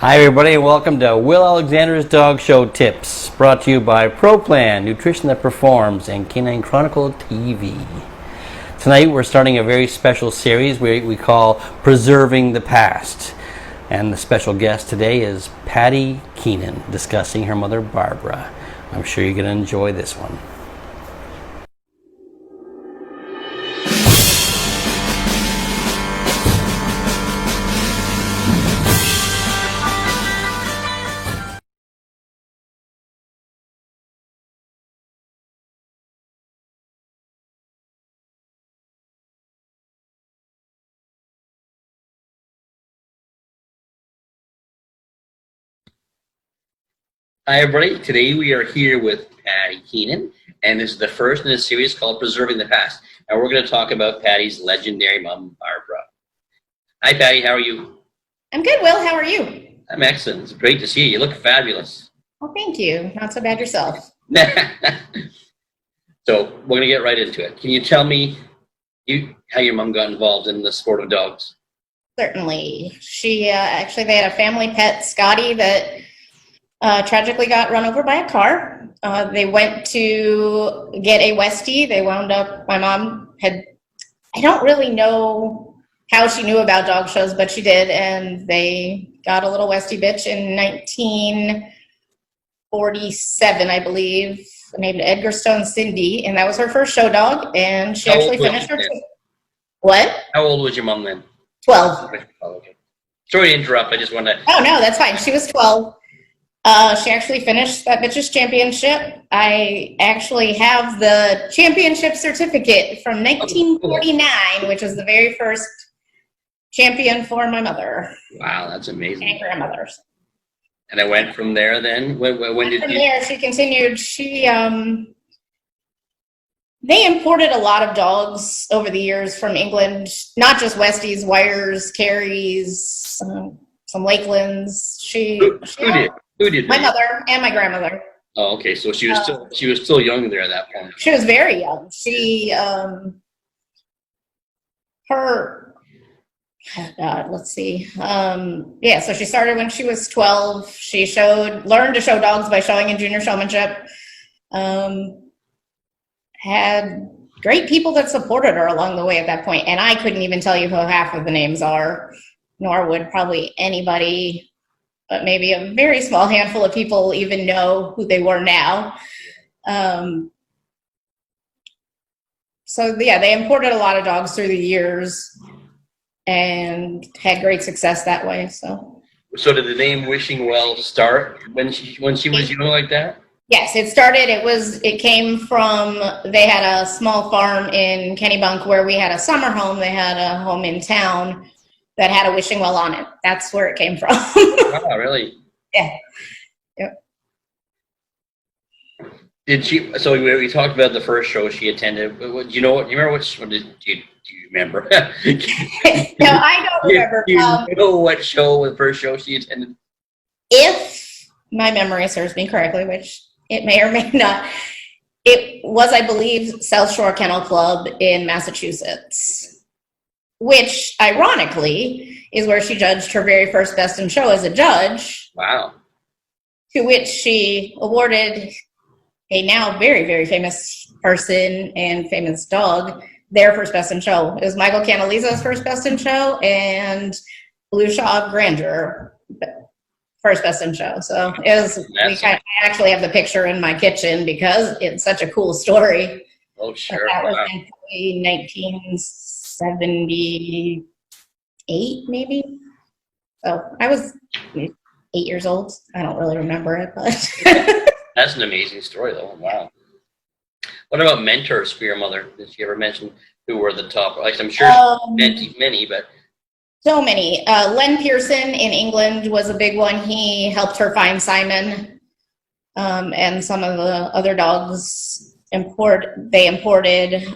Hi everybody and welcome to Will Alexander's Dog Show Tips, brought to you by ProPlan, Nutrition That Performs, and Canine Chronicle TV. Tonight we're starting a very special series we call Preserving the Past. And the special guest today is Patty Keenan, discussing her mother Barbara. I'm sure you're going to enjoy this one. Hi everybody, today we are here with Patty Keenan, and this is the first in a series called Preserving the Past. And we're going to talk about Patty's legendary mom, Barbara. Hi Patty, how are you? I'm good, Will. How are you? I'm excellent. It's great to see you. You look fabulous. Well, thank you. Not so bad yourself. So we're going to get right into it. Can you tell me how your mom got involved in the sport of dogs? Certainly. She actually, they had a family pet, Scotty, that tragically got run over by a car. They went to get a Westie. They wound up, my mom had, I don't really know how she knew about dog shows, but she did, and they got a little Westie bitch in 1947, I believe, named Edgar Stone Cindy, and that was her first show dog, and she actually finished her. What? How old was your mom then? 12. Oh, okay. Sorry to interrupt. I just wanted to. Oh, no, that's fine. She was 12. She actually finished that bitch's championship. I actually have the championship certificate from 1949, which was the very first champion for my mother. Wow, that's amazing. And grandmother's. And I went from there then? When did from you? there, she continued. They imported a lot of dogs over the years from England, not just Westies, Wyres, Kerrys, some Lakelands. Who did? My mother and my grandmother. Oh, okay. So she was still young there at that point. She was very young. Let's see. So she started when she was 12. She learned to show dogs by showing in junior showmanship. Had great people that supported her along the way at that point, and I couldn't even tell you who half of the names are, nor would probably anybody, but maybe a very small handful of people even know who they were now. They imported a lot of dogs through the years and had great success that way. So did the name Wishing Well start when she was young like that? Yes, it started. It came from, they had a small farm in Kennebunk where we had a summer home. They had a home in town that had a wishing well on it. That's where it came from. Oh, really? Yeah. Yep. Did she? So we talked about the first show she attended. Do you know what? Do you remember which? Do you remember? No, I don't remember. Do you know what show, the first show she attended? If my memory serves me correctly, which it may or may not, it was, I believe, South Shore Kennel Club in Massachusetts, which ironically is where she judged her very first Best in Show as a judge. Wow. To which she awarded a now very, very famous person and famous dog their first Best in Show. It was Michael Canalizo's first Best in Show and Blue Shaw Granger first Best in Show. So it was. I actually have the picture in my kitchen because it's such a cool story. Oh, sure. That was in 1978, maybe. So I was 8 years old. I don't really remember it, but that's an amazing story, though. Wow. What about mentors for your mother? Did she ever mention who were the top? Like, I'm sure many, but so many. Len Pearson in England was a big one. He helped her find Simon, and some of the other dogs they imported.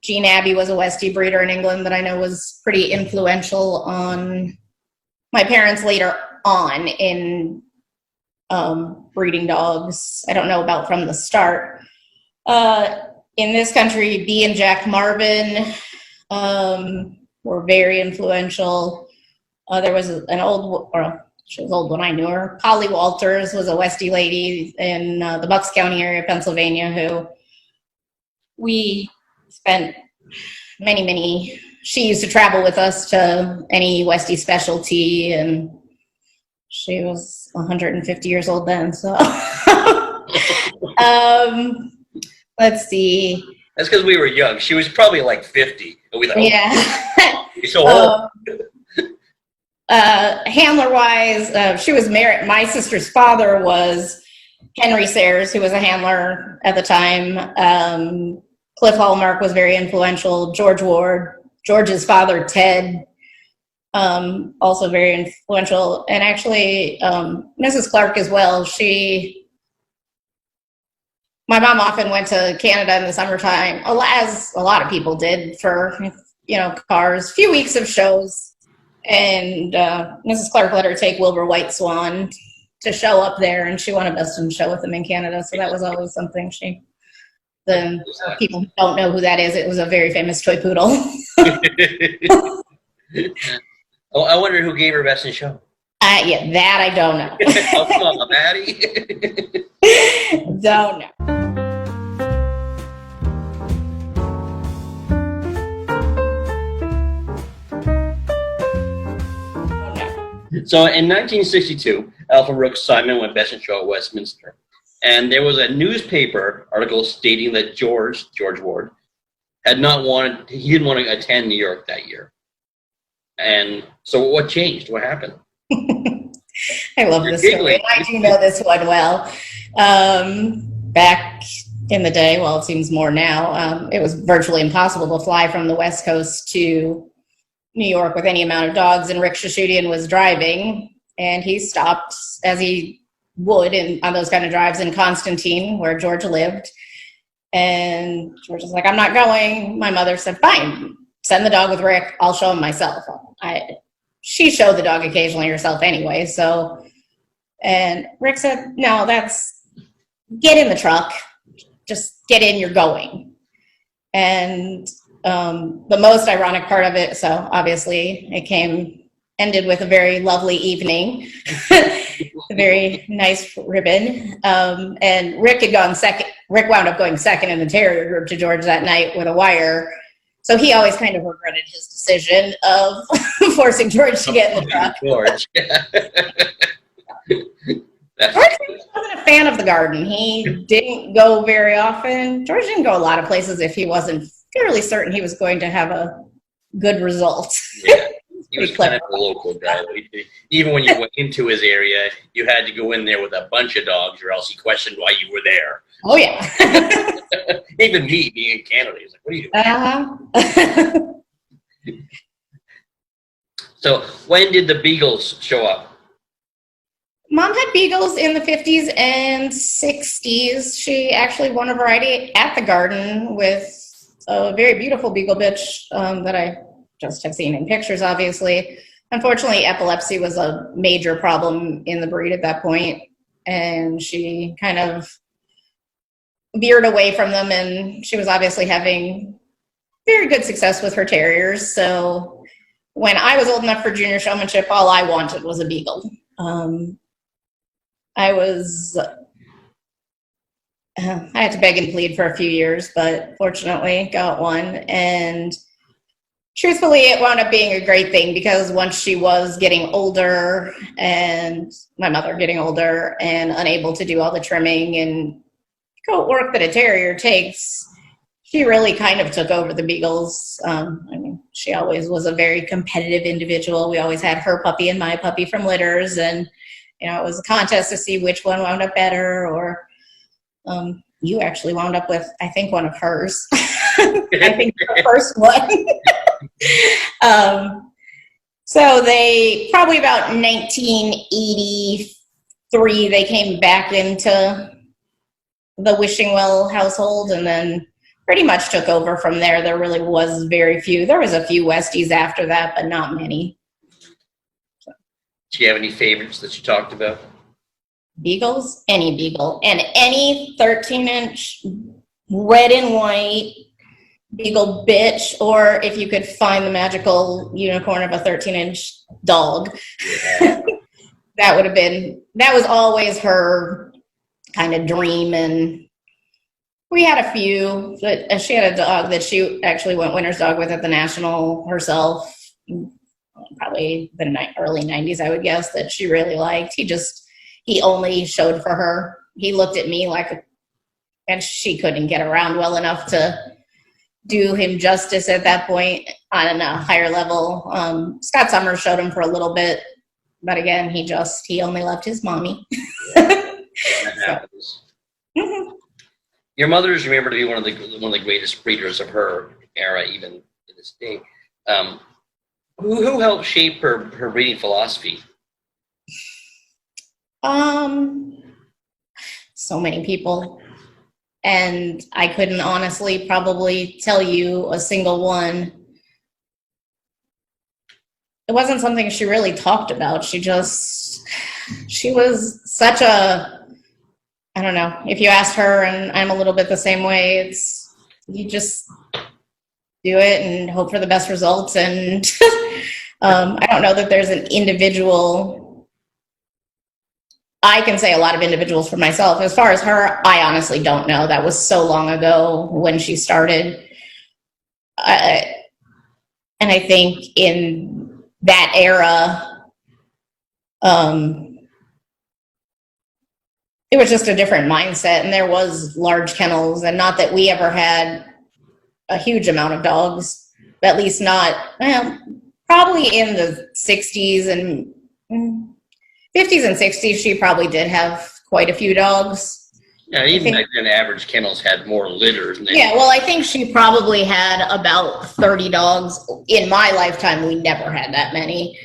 Jean Abbey was a Westie breeder in England that I know was pretty influential on my parents later on in breeding dogs. I don't know about from the start. In this country, Bee and Jack Marvin were very influential. There was an old, or she was old when I knew her. Polly Walters was a Westie lady in the Bucks County area of Pennsylvania who we spent many, she used to travel with us to any Westie specialty, and she was 150 years old then, so. Let's see. That's because we were young. She was probably like 50. And we thought, yeah. She's so old. Handler-wise, she was married. My sister's father was Henry Sayers, who was a handler at the time. Cliff Hallmark was very influential. George Ward, George's father, Ted, also very influential. And actually, Mrs. Clark as well. My mom often went to Canada in the summertime, as a lot of people did, for, cars, few weeks of shows. And Mrs. Clark let her take Wilbur White Swan to show up there, and she won a best in show with them in Canada. So that was always something people don't know who that is. It was a very famous toy poodle. Oh, I wonder who gave her best in show. Yeah, that I don't know. Oh, come on, Patty. Don't know. So in 1962, Alpha Rook Simon went best in show at Westminster. And there was a newspaper article stating that George Ward, he didn't want to attend New York that year. And so what changed? What happened? I love this story. I do know this one well. Back in the day, well, it seems more now, it was virtually impossible to fly from the West Coast to New York with any amount of dogs, and Rick Shashudian was driving, and he stopped, as he would on those kind of drives, in Constantine, where George lived. And George was like, I'm not going. My mother said, fine, send the dog with Rick. I'll show him myself. She showed the dog occasionally herself anyway. So, and Rick said, no, get in the truck. Just get in, you're going. And the most ironic part of it, so obviously it ended with a very lovely evening, a very nice ribbon. And Rick had gone second. Rick wound up going second in the terrier group to George that night with a wire. So he always kind of regretted his decision of forcing George to get in the truck. George. George wasn't a fan of the garden. He didn't go very often. George didn't go a lot of places if he wasn't fairly certain he was going to have a good result. Yeah, he was kind of a local guy. Even when you went into his area, you had to go in there with a bunch of dogs, or else he questioned why you were there. Oh, yeah. Even me, being in Canada, he was like, what are you doing? So when did the Beagles show up? Mom had Beagles in the 50s and 60s. She actually won a variety at the garden with a very beautiful Beagle bitch that I just have seen in pictures, obviously. Unfortunately, epilepsy was a major problem in the breed at that point, and she kind of veered away from them, and she was obviously having very good success with her terriers. So when I was old enough for junior showmanship, all I wanted was a Beagle. I had to beg and plead for a few years, but fortunately got one. And truthfully, it wound up being a great thing, because once she was getting older, and my mother getting older and unable to do all the trimming and coat work that a terrier takes, she really kind of took over the Beagles. She always was a very competitive individual. We always had her puppy and my puppy from litters, and it was a contest to see which one wound up better, or you actually wound up with, I think, one of hers. I think the first one. So they, probably about 1983, they came back into the Wishing Well household, and then pretty much took over from there. There really was very few. There was a few Westies after that, but not many. Do you have any favorites that you talked about? Beagles? Any Beagle. And any 13-inch red and white Beagle bitch, or if you could find the magical unicorn of a 13-inch dog. Yeah. that was always her kind of dream. And we had a few, but she had a dog that she actually went winter's dog with at the National herself, probably the early 90s, I would guess, that she really liked. He only showed for her. He looked at me and she couldn't get around well enough to do him justice at that point on a higher level. Scott Summers showed him for a little bit, but again, he only loved his mommy. That happens. Mhm. Your mother is remembered to be one of the greatest breeders of her era, even to this day. Who helped shape her breeding philosophy? So many people. And I couldn't honestly probably tell you a single one. It wasn't something she really talked about. She was such a, I don't know, if you asked her, and I'm a little bit the same way, you just do it and hope for the best results. And I don't know that there's an individual. I can say a lot of individuals for myself. As far as her, I honestly don't know. That was so long ago when she started. And I think in that era, it was just a different mindset. And there was large kennels, and not that we ever had a huge amount of dogs, but at least not, probably in the 60s and 50s and 60s, she probably did have quite a few dogs. Yeah, even back then, average kennels had more litters. Well, I think she probably had about 30 dogs. In my lifetime, we never had that many.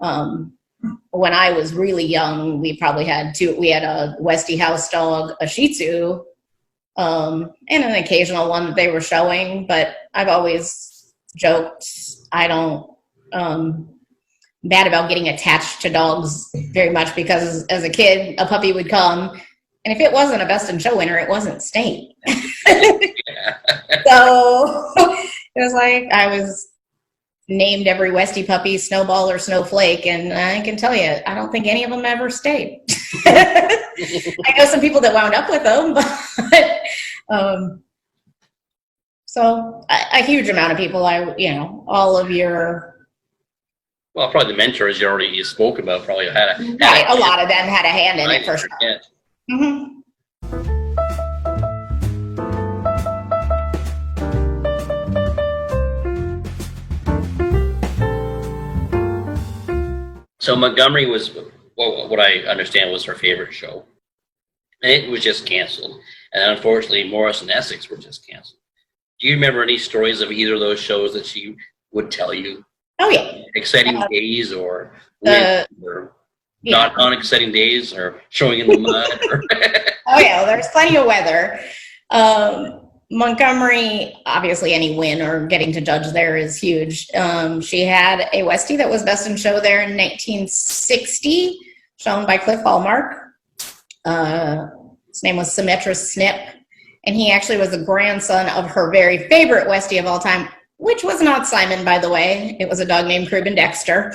When I was really young, we probably had two. We had a Westie house dog, a Shih Tzu, and an occasional one that they were showing. But I've always joked, I don't... bad about getting attached to dogs very much, because as a kid, a puppy would come, and if it wasn't a best in show winner, it wasn't staying. So it was like I was named every Westie puppy Snowball or Snowflake, and I can tell you, I don't think any of them ever stayed. I know some people that wound up with them, but so a huge amount of people. All of your... Well, probably the mentors you spoke about probably had a lot of them had a hand in it for sure. Yeah. Mm-hmm. So Montgomery was, what I understand, was her favorite show, and it was just canceled. And unfortunately, Morris and Essex were just canceled. Do you remember any stories of either of those shows that she would tell you? Oh yeah. Exciting days or not unexciting days, or showing in the mud? Oh yeah, well, there's plenty of weather. Montgomery, obviously any win or getting to judge there is huge. She had a Westie that was best in show there in 1960, shown by Cliff Hallmark. His name was Symmetra Snip, and he actually was the grandson of her very favorite Westie of all time, which was not Simon, by the way. It was a dog named Crib and Dexter.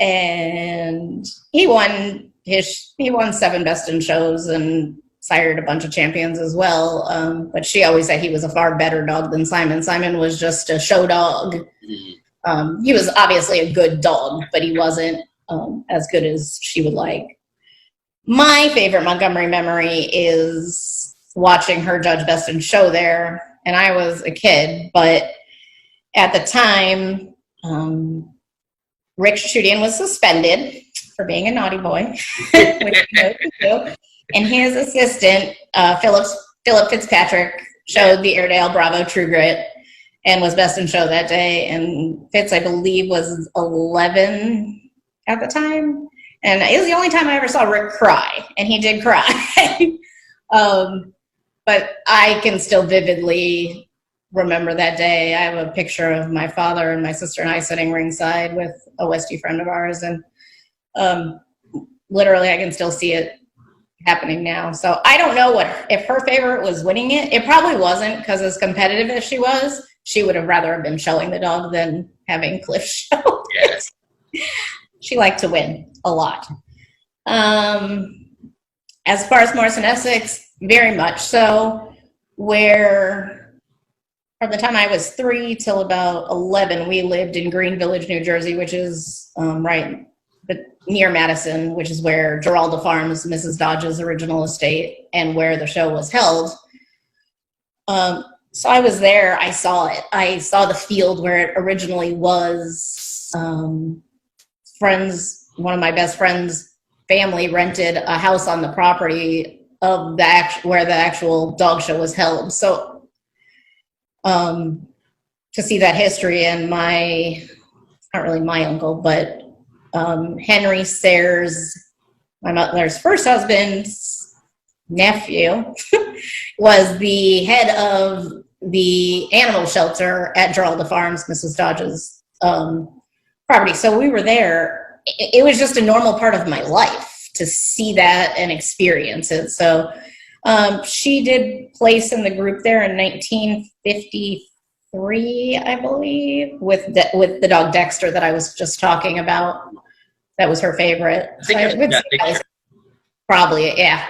And he won 7 best in shows and sired a bunch of champions as well. But she always said he was a far better dog than Simon. Simon was just a show dog. He was obviously a good dog, but he wasn't as good as she would like. My favorite Montgomery memory is watching her judge best in show there. And I was a kid, but at the time, Rick Shudian was suspended for being a naughty boy, which he knows to do. And his assistant, Philip Fitzpatrick, showed the Airedale Bravo True Grit and was best in show that day. And Fitz, I believe, was 11 at the time. And it was the only time I ever saw Rick cry, and he did cry. But I can still vividly remember that day. I have a picture of my father and my sister and I sitting ringside with a Westie friend of ours, and literally I can still see it happening now. So I don't know if her favorite was winning it. It probably wasn't, because as competitive as she was, she would have rather have been showing the dog than having Cliff show it. Yes. she liked to win a lot. As far as Morrison Essex, very much so, where from the time I was 3 till about 11, we lived in Green Village, New Jersey, which is near Madison, which is where Geralda Farms, Mrs. Dodge's original estate, and where the show was held. So I was there. I saw it. I saw the field where it originally was. One of my best friends' family rented a house on the property of where the actual dog show was held. So to see that history, and not really my uncle, but Henry Sayers, my mother's first husband's nephew, was the head of the animal shelter at Geralda Farms, Mrs. Dodge's property. So we were there. It was just a normal part of my life to see that and experience it. So she did place in the group there in 1953, I believe, with the dog Dexter that I was just talking about. That was her favorite. Probably, yeah.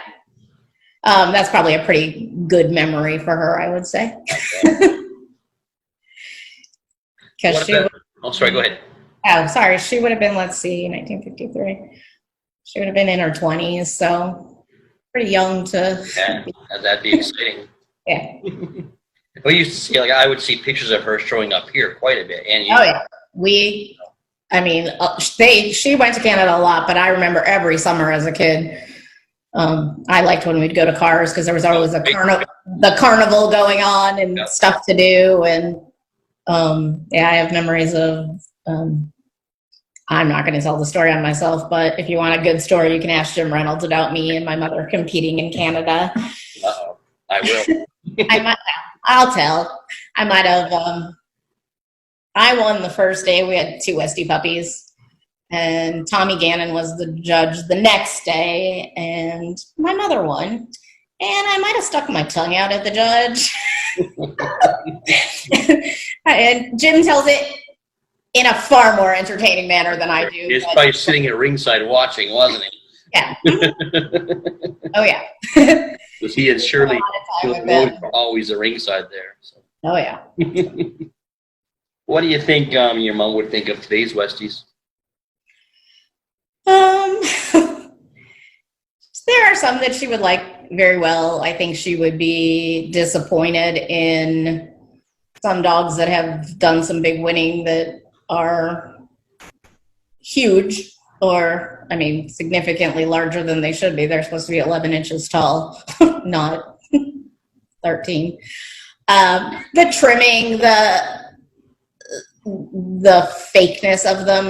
That's probably a pretty good memory for her, I would say. Sorry, go ahead. Oh, sorry. She would have been, 1953. She would have been in her 20s, so pretty young to... Yeah, that'd be exciting. Yeah. We used to see, I would see pictures of her showing up here quite a bit. And yeah. She went to Canada a lot, but I remember every summer as a kid, I liked when we'd go to cars because there was always the carnival going on and stuff to do. And I have memories of, I'm not going to tell the story on myself, but if you want a good story, you can ask Jim Reynolds about me and my mother competing in Canada. Uh-oh, I will. I'll tell. I might have, I won the first day. We had 2 Westie puppies, and Tommy Gannon was the judge the next day, and my mother won. And I might have stuck my tongue out at the judge. And Jim tells it in a far more entertaining manner than I do. He was probably sitting at ringside watching, wasn't he? Yeah. Oh, yeah. Because he had surely always a ringside there. So. Oh, yeah. What do you think your mom would think of today's Westies? There are some that she would like very well. I think she would be disappointed in some dogs that have done some big winning that are huge or, significantly larger than they should be. They're supposed to be 11 inches tall, not 13. The trimming, the fakeness of them,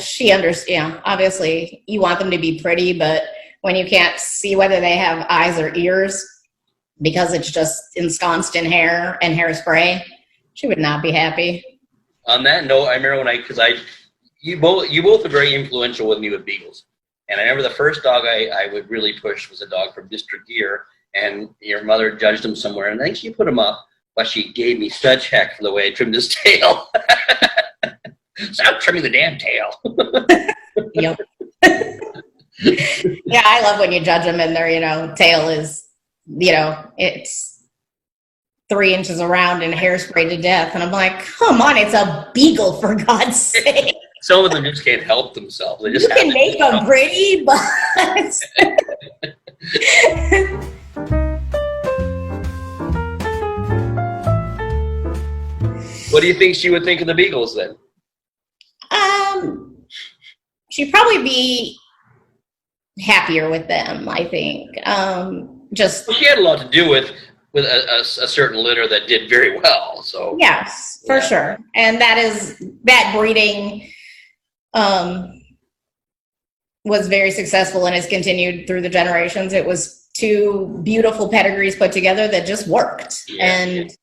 she understands. Obviously, you want them to be pretty, but when you can't see whether they have eyes or ears because it's just ensconced in hair and hairspray, she would not be happy. On that note, I remember you both are very influential with me with beagles, and I remember the first dog I would really push was a dog from District Gear, and your mother judged him somewhere, and I think she put him up, but she gave me such heck for the way I trimmed his tail. Stop trimming the damn tail. Yep. Yeah, I love when you judge them and their, tail is, it's 3 inches around and hairspray to death. And I'm like, come on, it's a beagle, for God's sake. Some of them just can't help themselves. They just you can make them pretty, but... What do you think she would think of the beagles then? She'd probably be happier with them, I think. She had a lot to do with a certain litter that did very well. So yes, for sure. And that breeding was very successful and has continued through the generations. It was 2 beautiful pedigrees put together that just worked. Yeah. And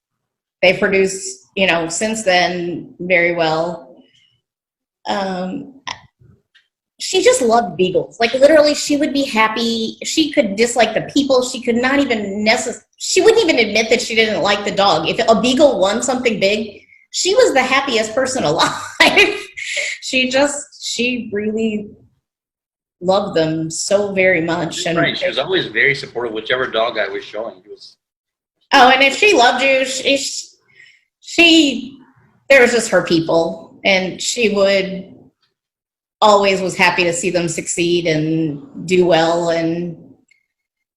they produced, since then very well. She just loved beagles. Literally, she would be happy. She could dislike the people. She could not even she wouldn't even admit that she didn't like the dog. If a beagle won something big, she was the happiest person alive. she really loved them so very much. And right. She was always very supportive of whichever dog I was showing. And if she loved you, she there was just her people, and she would always was happy to see them succeed and do well. And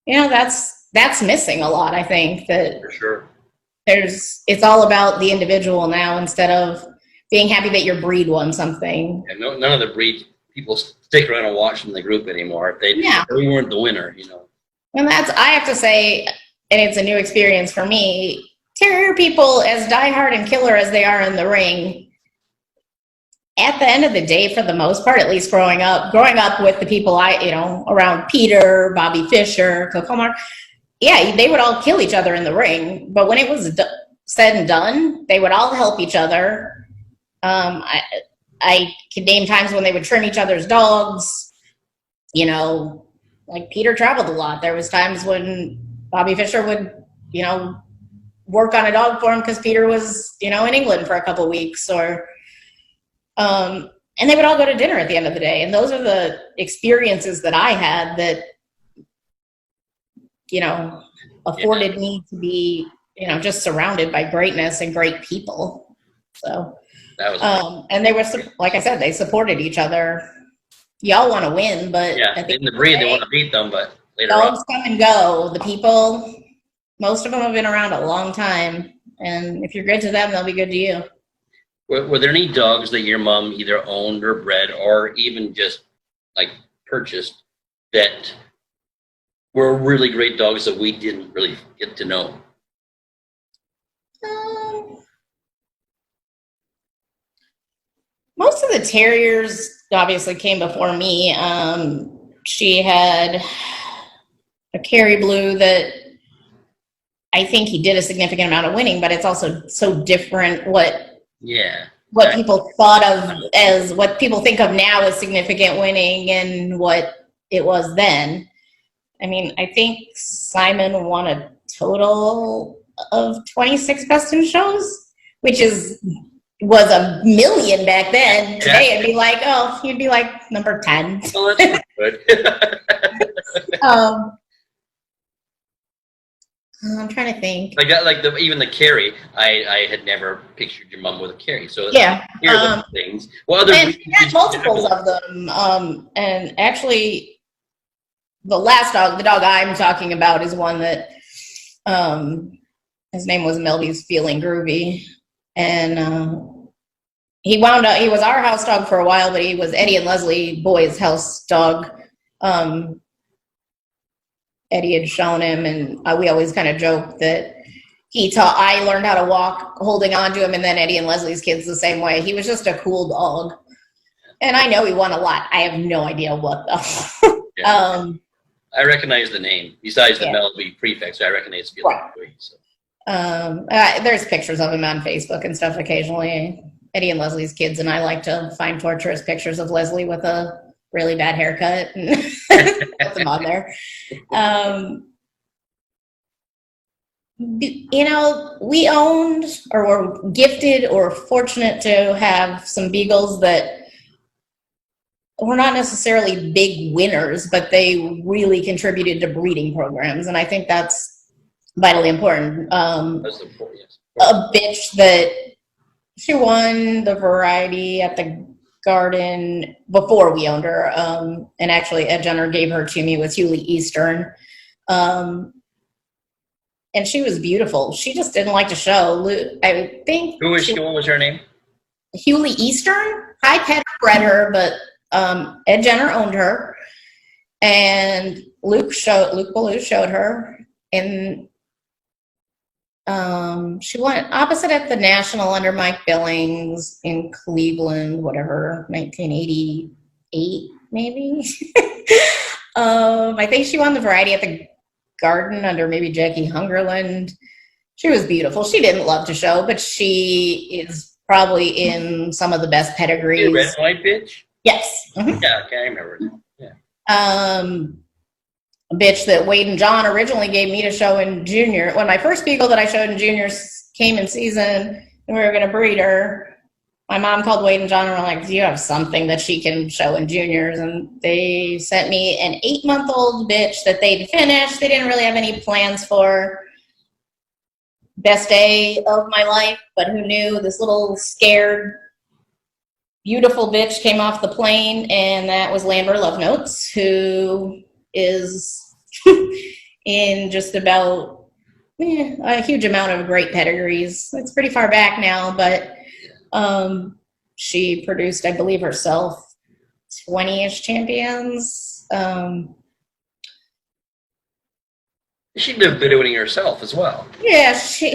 that's missing a lot. I think that for sure. It's all about the individual now instead of being happy that your breed won something. And none of the breed people stick around and watch in the group anymore. If they weren't the winner, And I have to say, and it's a new experience for me, terrier people, as diehard and killer as they are in the ring, at the end of the day, for the most part, at least growing up with the people around Peter, Bobby Fischer, Coco Mark, they would all kill each other in the ring. But when it was said and done, they would all help each other. I could name times when they would trim each other's dogs. Like Peter traveled a lot. There was times when Bobby Fischer would, work on a dog for him because Peter was, in England for a couple of weeks, and they would all go to dinner at the end of the day. And those are the experiences that I had that, afforded me to be, just surrounded by greatness and great people. So, that was and they were, like I said, they supported each other. Y'all want to win, but in the breed, they want to beat them, but later dogs come and go. The people, most of them have been around a long time, and if you're good to them, they'll be good to you. Were there any dogs that your mom either owned or bred or even just like purchased that were really great dogs that we didn't really get to know? Most of the terriers obviously came before me. She had a Kerry Blue that I think he did a significant amount of winning, but it's also so different what people thought of as what people think of now as significant winning and what it was then. I mean, I think Simon won a total of 26 Best in Shows, which was a million back then. Today it'd be like, you'd be like number 10. Oh, that's good. I'm trying to think. Even the Kerry, I had never pictured your mom with a Kerry. So yeah, here's things. Well, other and she had multiples of them. And actually, the last dog, the dog I'm talking about, is one that his name was Melby's Feeling Groovy, and he was our house dog for a while, but he was Eddie and Leslie Boy's house dog. Eddie had shown him, and we always kind of joked that I learned how to walk holding on to him, and then Eddie and Leslie's kids the same way. He was just a cool dog. And I know he won a lot. I have no idea what though. I recognize the name. Besides the Melby prefix, I recognize the Feeling Groovy. So. There's pictures of him on Facebook and stuff occasionally. Eddie and Leslie's kids and I like to find torturous pictures of Leslie with a really bad haircut and put them on there. We owned or were gifted or fortunate to have some beagles that were not necessarily big winners, but they really contributed to breeding programs, and I think that's vitally important. A bitch that she won the variety at the Garden before we owned her, and actually Ed Jenner gave her to me, was Hewley Eastern, and she was beautiful. She just didn't like to show. I think who was she? What was her name? Hewley Eastern. I pet bred her, but Ed Jenner owned her, and Luke Ballou showed her, and she went opposite at the National under Mike Billings in Cleveland, whatever, 1988, maybe. I think she won the variety at the Garden under maybe Jackie Hungerland. She was beautiful. She didn't love to show, but she is probably in some of the best pedigrees. The red and white bitch? Yes. Mm-hmm. Yeah, okay, I remember now. Yeah. A bitch that Wade and John originally gave me to show in junior. When my first beagle that I showed in juniors came in season and we were going to breed her, my mom called Wade and John and were like, do you have something that she can show in juniors? And they sent me an 8-month-old bitch that they'd finished. They didn't really have any plans for. Best day of my life, but who knew? This little scared, beautiful bitch came off the plane, and that was Lambert Love Notes, who is in just about a huge amount of great pedigrees. It's pretty far back now, but she produced, I believe, herself 20-ish champions. She did a bit of winning herself as well. Yeah, she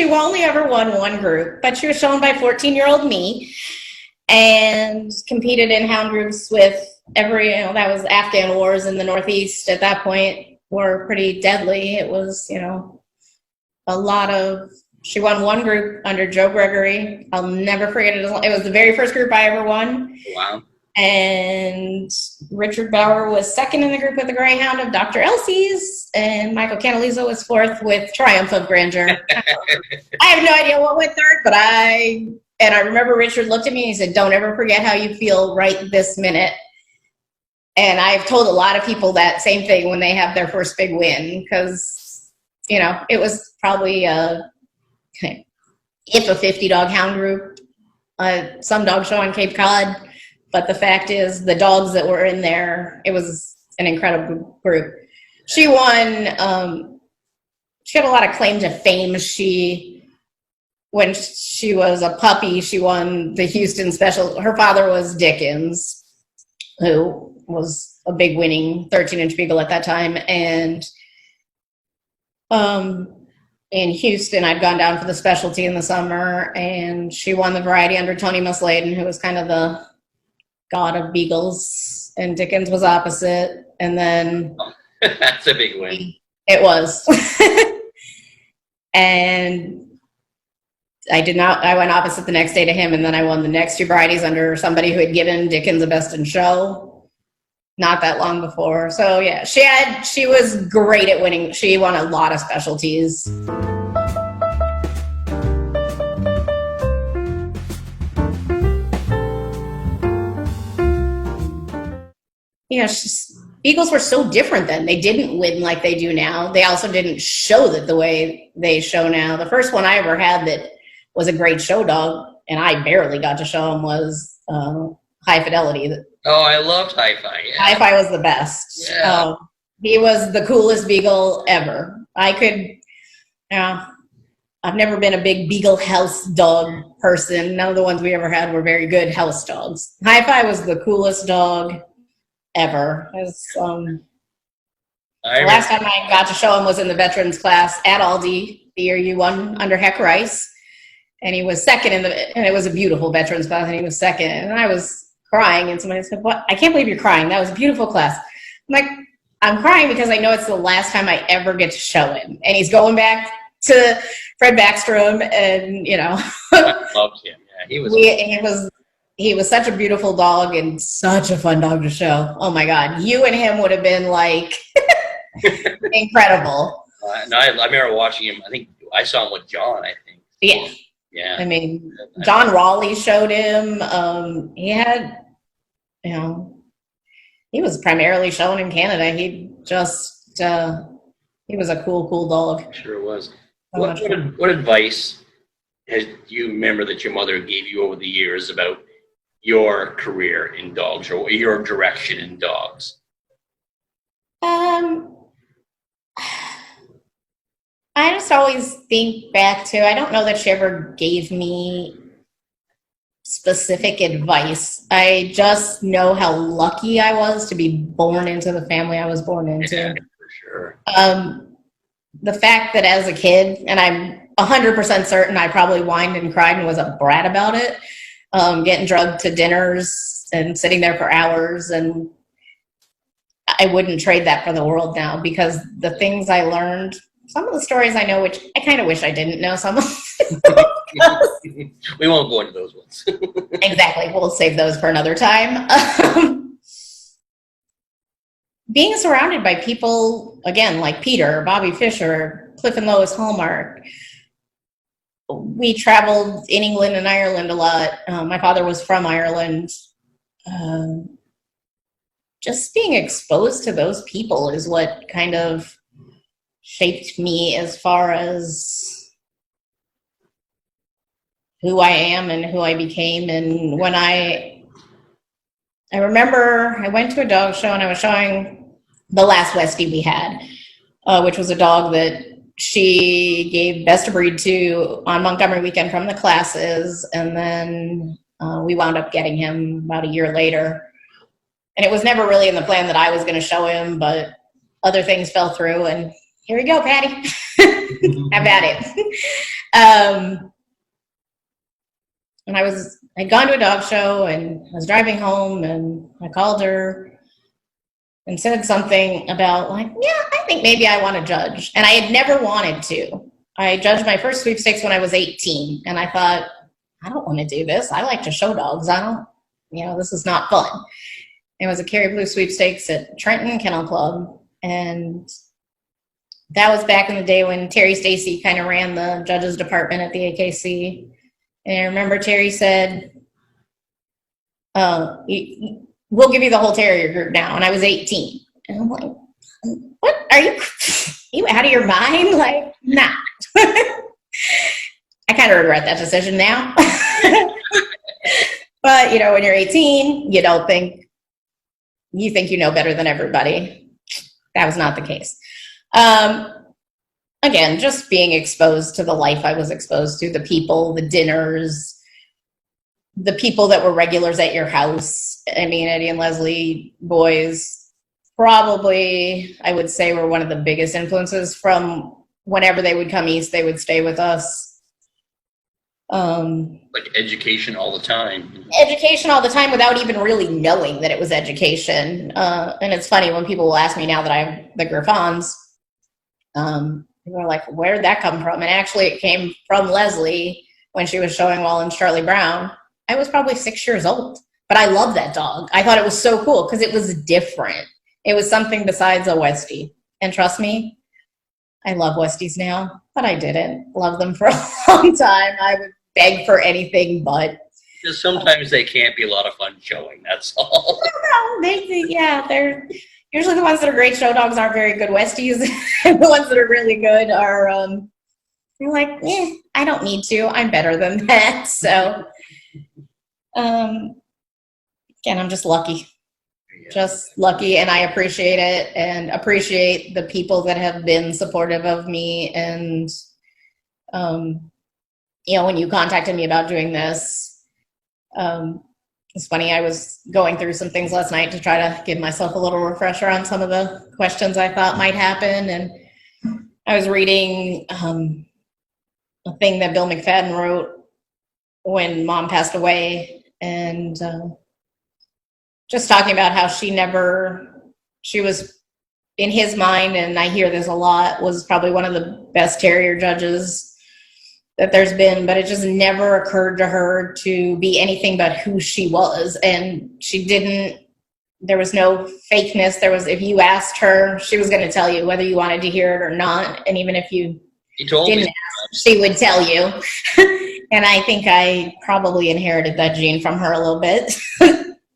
only ever won one group, but she was shown by 14-year-old me and competed in hound groups with that was Afghan wars in the Northeast at that point were pretty deadly. It was, she won one group under Joe Gregory. I'll never forget it. It was the very first group I ever won. Wow. And Richard Bauer was second in the group with the Greyhound of Dr. Elsie's, and Michael Canalizo was fourth with Triumph of Grandeur. I have no idea what went third, but I remember Richard looked at me and he said, don't ever forget how you feel right this minute. And I've told a lot of people that same thing when they have their first big win, because, it was probably if a 50-dog hound group, some dog show on Cape Cod. But the fact is, the dogs that were in there, it was an incredible group. She won, she had a lot of claim to fame. When she was a puppy, she won the Houston Special. Her father was Dickens, who was a big winning 13-inch Beagle at that time. And in Houston, I'd gone down for the specialty in the summer, and she won the variety under Tony Musladen, who was kind of the god of beagles, and Dickens was opposite. And then that's a big win. It was. And I went opposite the next day to him, and then I won the next two varieties under somebody who had given Dickens a best in show not that long before. So yeah, she was great at winning. She won a lot of specialties. Yeah, beagles were so different then. They didn't win like they do now. They also didn't show that the way they show now. The first one I ever had that was a great show dog, and I barely got to show him, was High Fidelity. Oh, I loved Hi-Fi. Yeah. Hi-Fi was the best. Yeah. He was the coolest beagle ever. I've never been a big beagle house dog person. None of the ones we ever had were very good house dogs. Hi-Fi was the coolest dog ever. The last time I got to show him was in the veterans class at Aldi, the year you won under Heck Rice, and he was second and it was a beautiful veterans class, and he was second, and I was crying, and somebody said, "What? I can't believe you're crying. That was a beautiful class." I'm like, I'm crying because I know it's the last time I ever get to show him, and he's going back to Fred Backstrom, and I loved him. Yeah, he was such a beautiful dog and such a fun dog to show. Oh my God. You and him would have been like incredible. No, I remember watching him. I think I saw him with John, I think. Yeah. Yeah. I mean, John Raleigh showed him. He had, he was primarily shown in Canada. He just, he was a cool dog. Sure was. What advice do you remember that your mother gave you over the years about your career in dogs, or your direction in dogs? I just always think back to, I don't know that she ever gave me specific advice. I just know how lucky I was to be born into the family I was born into. Yeah, for sure. The fact that as a kid, and I'm 100% certain I probably whined and cried and was a brat about it, getting drugged to dinners and sitting there for hours, and I wouldn't trade that for the world now, because the things I learned, some of the stories I know, which I kind of wish I didn't know some of. We won't go into those ones. Exactly. We'll save those for another time. Being surrounded by people, again, like Peter, Bobby Fischer, Cliff and Lois Hallmark, we traveled in England and Ireland a lot. My father was from Ireland. Just being exposed to those people is what kind of shaped me as far as who I am and who I became. And when I remember I went to a dog show and I was showing the last Westie we had, which was a dog that she gave best of breed to on Montgomery weekend from the classes. And then we wound up getting him about a year later. And it was never really in the plan that I was going to show him, but other things fell through. And here we go, Patty. Have at it. And I'd gone to a dog show and I was driving home and I called her and said something about like, yeah, I think maybe I want to judge. And I had never wanted to. I judged my first sweepstakes when I was 18. And I thought, I don't want to do this. I like to show dogs. This is not fun. It was a Kerry Blue sweepstakes at Trenton Kennel Club. And that was back in the day when Terry Stacy kind of ran the judges department at the AKC. And I remember Terry said, we'll give you the whole terrier group now. And I was 18. And I'm like, what? Are you out of your mind? Like, nah. I kind of regret that decision now. But, when you're 18, you think you know better than everybody. That was not the case. Again, just being exposed to the life I was exposed to, the people, the dinners, the people that were regulars at your house. I mean, Eddie and Leslie boys probably, I would say, were one of the biggest influences. From whenever they would come east, they would stay with us. Like education all the time. Education all the time without even really knowing that it was education. And it's funny when people will ask me now that I have the Griffons, people are like, where did that come from? And actually it came from Leslie when she was showing Wallen's Charlie Brown. I was probably 6 years old, but I loved that dog. I thought it was so cool because it was different. It was something besides a Westie. And trust me, I love Westies now, but I didn't love them for a long time. I would beg for anything but. Because sometimes they can't be a lot of fun showing, that's all. They're usually the ones that are great show dogs aren't very good Westies. And the ones that are really good are, you're like, I don't need to. I'm better than that. So, again, I'm just lucky. Just lucky, and I appreciate it and appreciate the people that have been supportive of me. And, when you contacted me about doing this, it's funny, I was going through some things last night to try to give myself a little refresher on some of the questions I thought might happen. And I was reading a thing that Bill McFadden wrote when Mom passed away, and just talking about how she was, in his mind, and I hear this a lot, was probably one of the best terrier judges that there's been, but it just never occurred to her to be anything but who she was. And there was no fakeness. If you asked her, she was going to tell you whether you wanted to hear it or not. And even if you didn't ask, she would tell you. And I think I probably inherited that gene from her a little bit.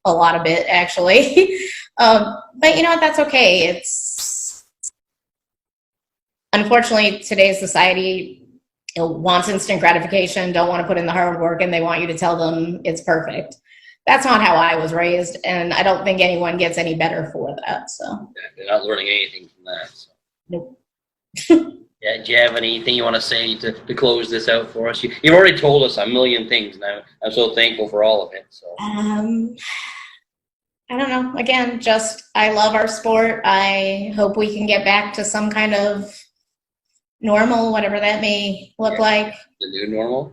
A lot of it, actually. But you know what? That's okay. Unfortunately, today's society wants instant gratification, don't want to put in the hard work, and they want you to tell them it's perfect. That's not how I was raised, and I don't think anyone gets any better for that. So they're not learning anything from that. So. Nope. Yeah, do you have anything you want to say to close this out for us? You've already told us a million things, and I'm so thankful for all of it. So. I don't know. Again, I love our sport. I hope we can get back to some kind of normal, whatever that may look like. The new normal?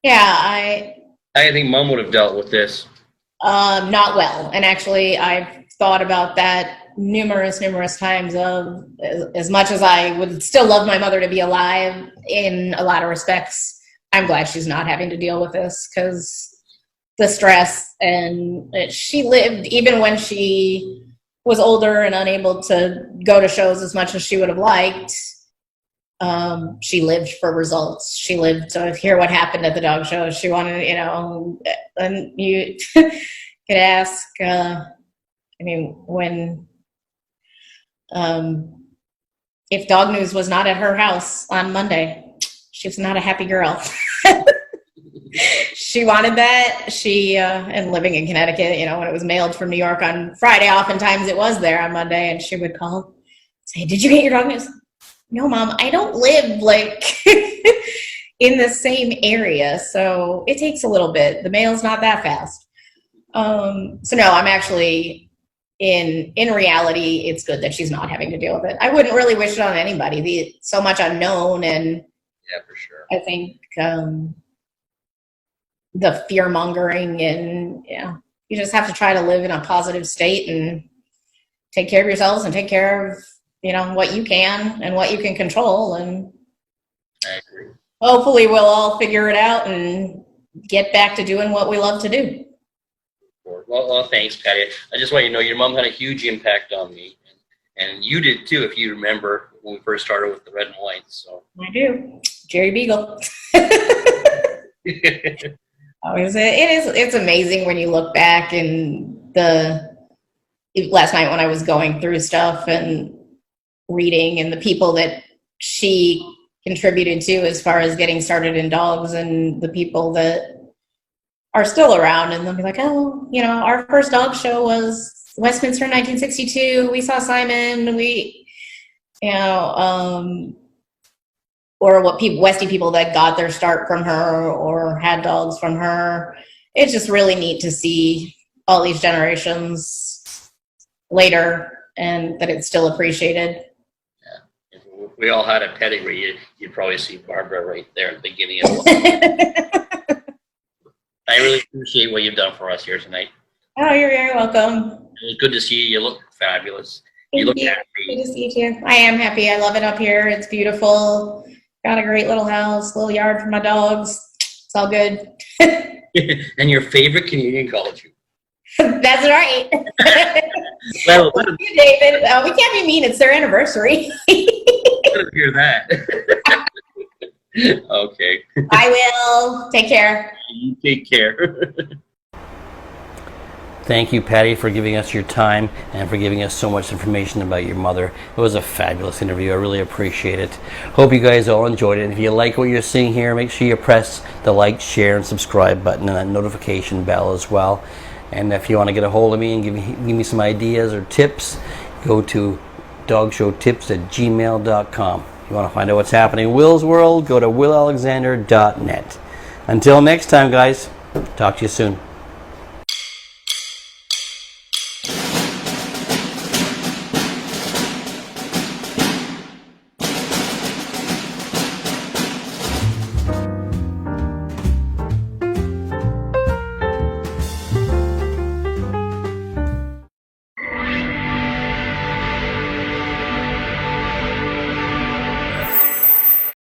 Yeah, I think Mom would have dealt with this. Not well. And actually, I've thought about that numerous times of as much as I would still love my mother to be alive in a lot of respects, I'm glad she's not having to deal with this, because the stress, and she lived, even when she was older and unable to go to shows as much as she would have liked, She lived for results. She lived to hear what happened at the dog show. She wanted, and you could ask, when, if dog news was not at her house on Monday, she was not a happy girl. She wanted that. And living in Connecticut, when it was mailed from New York on Friday, oftentimes it was there on Monday, and she would call, say, "Did you get your dog news?" "No, Mom, I don't live in the same area, so it takes a little bit. The mail's not that fast." So no, I'm actually in reality, it's good that she's not having to deal with it. I wouldn't really wish it on anybody. So much unknown, and Yeah, for sure. I think the fear mongering, and you just have to try to live in a positive state and take care of yourselves and take care of what you can and what you can control, and I agree. hopefully we'll all figure it out and get back to doing what we love to do. Well, thanks, Patty. I just want you to know your mom had a huge impact on me, and you did too, if you remember when we first started with the red and white. So I do. Jerry Beagle. It's amazing when you look back, and last night when I was going through stuff and reading, and the people that she contributed to as far as getting started in dogs, and the people that are still around, and they'll be like, "Oh, our first dog show was Westminster in 1962. We saw Simon. Or what Westie people that got their start from her or had dogs from her." It's just really neat to see all these generations later, and that it's still appreciated. Yeah. If we all had a pedigree, you'd probably see Barbara right there at the beginning of it. I really appreciate what you've done for us here tonight. Oh, you're very welcome. It was good to see you. You look fabulous. You Thank look you. happy. Good to see you too. I am happy. I love it up here. It's beautiful. Got a great little house, little yard for my dogs. It's all good. And your favorite Canadian college? That's right. Well, Thank you, David. We can't be mean. It's their anniversary. let me hear that. Okay. I will. Take care. You take care. Thank you, Patty, for giving us your time and for giving us so much information about your mother. It was a fabulous interview. I really appreciate it. Hope you guys all enjoyed it. If you like what you're seeing here, make sure you press the like, share, and subscribe button and that notification bell as well. And if you want to get a hold of me and give me some ideas or tips, go to dogshowtips@gmail.com. If you want to find out what's happening in Will's world, go to willalexander.net. Until next time, guys, talk to you soon.